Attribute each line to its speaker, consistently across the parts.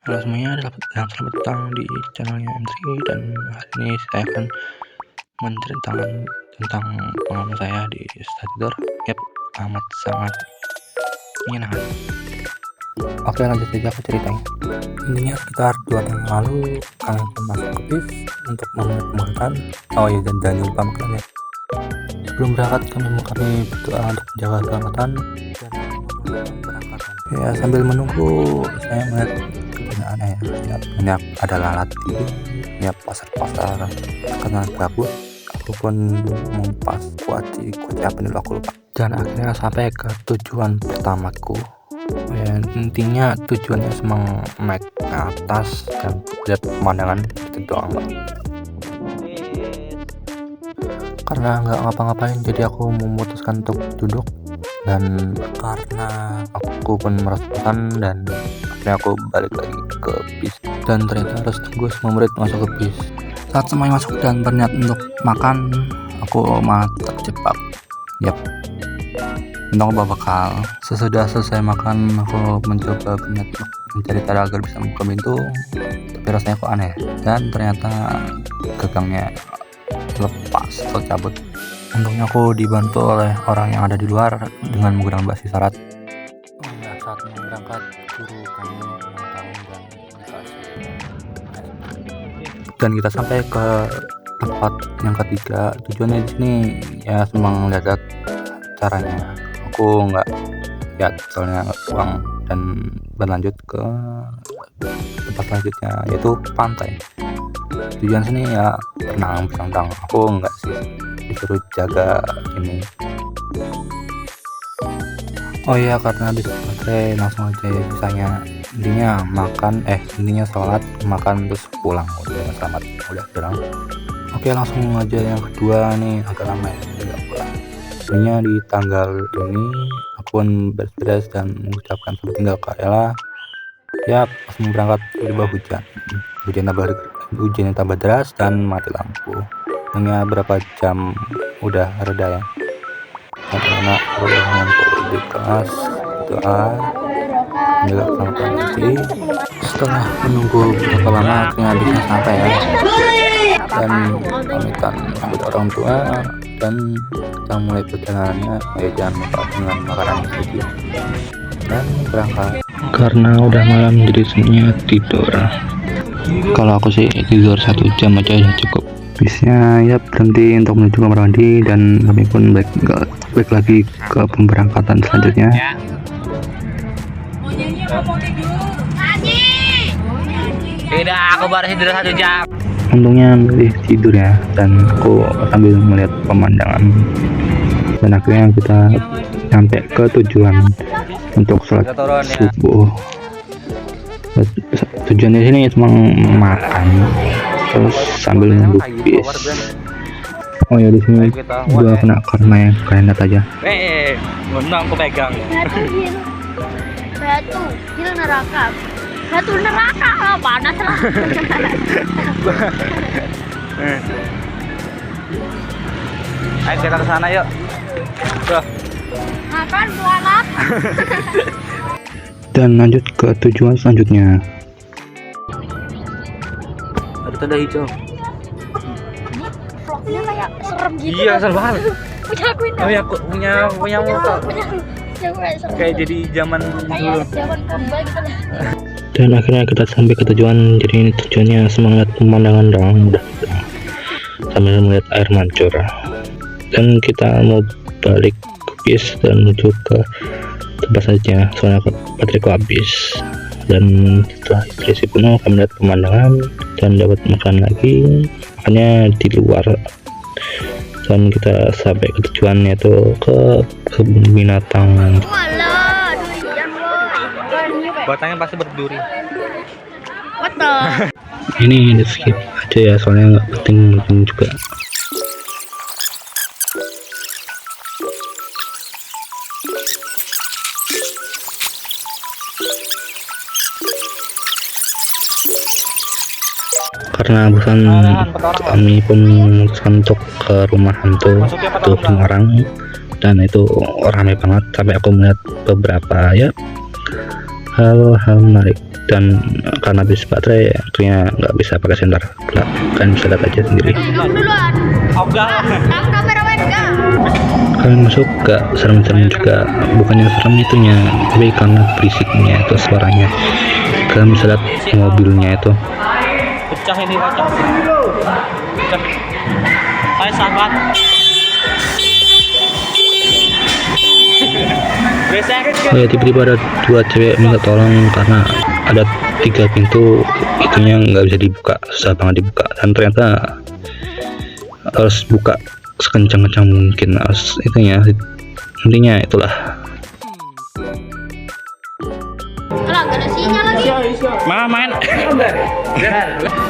Speaker 1: Halo semuanya, selamat datang di channelnya M3, dan hari ini saya akan menceritakan tentang pengalaman saya di study tour. Yap, amat sangat menyenangkan. Oke, lanjut saja ke ceritanya. Intinya sekitar 2 tahun lalu kami masuk ke BIS untuk menemukan. Oh iya, dan jangan lupa makannya. Sebelum berangkat kami berdoa untuk menjaga keselamatan dan berangkatan. Ya, sambil menunggu saya melihat kebenarannya ya, banyak ada lalat di pasar-pasar karena gabut. Aku pun mempas kuaci apa dulu aku lupa, dan akhirnya sampai ke tujuan pertamaku. Ya, intinya tujuannya semang naik ke atas dan lihat pemandangan itu doang, Mbak. Karena nggak ngapa-ngapain, jadi aku memutuskan untuk duduk, dan karena aku pun merasa bosan, dan akhirnya aku balik lagi ke bis. Dan ternyata harus tunggu 10 menit masuk ke bis. Saat semuanya masuk dan berniat untuk makan, aku malah terjebak. Yap, untung bawa bekal. Sesudah selesai makan, aku mencoba berniat mencari cara agar bisa membuka pintu, tapi rasanya kok aneh, dan ternyata gagangnya lepas atau cabut. Untungnya aku dibantu oleh orang yang ada di luar dengan menggunakan bahasa isyarat. Oh ya, saat mau berangkat, guru kami tahun dan kita sampai ke tempat yang ketiga. Tujuannya di sini ya semang lihat caranya. Aku nggak lihat soalnya uang, dan berlanjut ke tempat selanjutnya yaitu pantai. Tujuan sini ya berenang. Aku nggak sih, disuruh jaga ini. Oh iya, karena habis baterai langsung aja ya, sisanya intinya sholat, makan, terus pulang. Udah pulang. Oke, langsung aja yang kedua nih, agak lama ya tidak pulang. Sebenarnya di tanggal ini aku pun beres dan mengucapkan selamat tinggal ke Ella. Ya, pas mau berangkat tiba hujan yang tambah deras dan mati lampu. Hanya berapa jam udah reda ya. Karena udah ngumpul di kelas, doa menjaga keselamatan diri. Setelah menunggu beberapa lama, akhirnya bisa sampai ya, dan pamitan kepada orang tua, dan kita mulai perjalanannya. Jangan lupa dengan makanan yang sedikit dan berangkat. Karena udah malam, jadi semuanya tidur. Kalau aku sih tidur 1 jam aja udah cukup. Bisnya ya berhenti untuk menuju kamar mandi, dan kami pun balik lagi ke pemberangkatan selanjutnya.
Speaker 2: Tidak, aku baru tidur 1 jam.
Speaker 1: Untungnya milih tidur ya, dan aku sambil melihat pemandangan, dan akhirnya kita sampai ke tujuan untuk sholat subuh. Tujuannya sini cuma makan terus sambil nunggu bis. Oh ya, di sini gua kena karena yang kalian lihat aja.
Speaker 2: Menang aku pegang.
Speaker 3: Batu neraka lah, panas lah.
Speaker 2: Ayo kita ke sana yuk. Tuh.
Speaker 3: Makan selamat.
Speaker 1: Dan lanjut ke tujuan selanjutnya.
Speaker 2: Ada tanda hijau.
Speaker 3: Vlognya kayak serem gitu.
Speaker 2: Iya, serem banget.
Speaker 3: Punya aku ini.
Speaker 2: Punya muka. Kayak jadi zaman dulu.
Speaker 3: Kayak zaman kembali gitu lah.
Speaker 1: Dan akhirnya kita sampai ke tujuan. Jadi tujuannya semangat pemandangan dong, udah sambil melihat air mancur. Dan kita mau balik ke bis dan menuju ke tempat saja, soalnya bateraiku habis. Dan setelah isi penuh, kami melihat pemandangan dan dapat makan lagi, makannya di luar. Dan kita sampai ke tujuan, yaitu ke kebun binatang.
Speaker 2: Batangnya pasti berduri.
Speaker 3: What the?
Speaker 1: Ini di skip aja ya, soalnya nggak penting juga. Karena bosan, kami pun memutuskan untuk ke rumah hantu. Itu 5 orang, dan itu ramai banget sampai aku melihat beberapa ya hal menarik. Dan karena habis baterai akhirnya nggak bisa pakai senter, kalian bisa lihat aja sendiri.
Speaker 3: Duluan. Kameramen enggak.
Speaker 1: Kalian masuk gak serem-serem juga, bukannya serem itunya, tapi karena berisiknya itu suaranya. Kalian bisa lihat mobilnya itu.
Speaker 2: Pecah ini, pecah. Hai sahabat.
Speaker 1: Oh ya, tiba-tiba ada 2 cewek minta tolong karena ada 3 pintu itunya nggak bisa dibuka, susah banget dibuka, dan ternyata harus buka sekencang-kencang mungkin, harus itunya, intinya itulah.
Speaker 3: Alah, gak ada sinyal lagi.
Speaker 2: Main.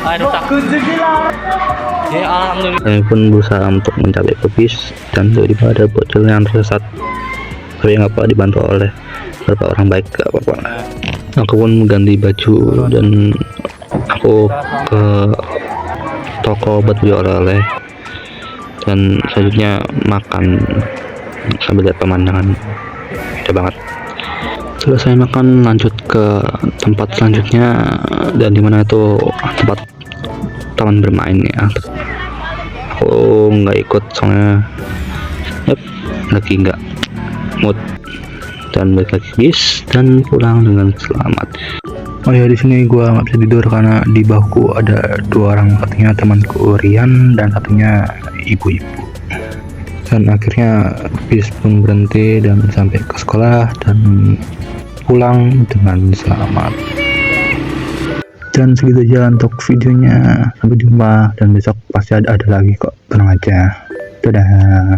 Speaker 2: Aduh, takut ya, alhamdulillah.
Speaker 1: Kami pun berusaha untuk mencapai ke bis, dan tiba-tiba ada bocil yang tersesat, tapi nggak apa, dibantu oleh beberapa orang baik, gak apa-apa. Aku pun mengganti baju dan aku ke toko buat beli oleh-oleh, dan selanjutnya makan sambil lihat pemandangan, beda banget. Selesai makan, lanjut ke tempat selanjutnya, dan dimana itu tempat taman bermain ya. Aku nggak ikut soalnya lagi nggak mood, dan balik lagi bis dan pulang dengan selamat. Oh ya, di sini gua nggak bisa tidur karena di bahuku ada 2 orang, satunya temanku Rian dan satunya ibu-ibu. Dan akhirnya bis pun berhenti dan sampai ke sekolah dan pulang dengan selamat. Dan segitu aja untuk videonya, sampai jumpa, dan besok pasti ada lagi kok, tenang aja. Dadah.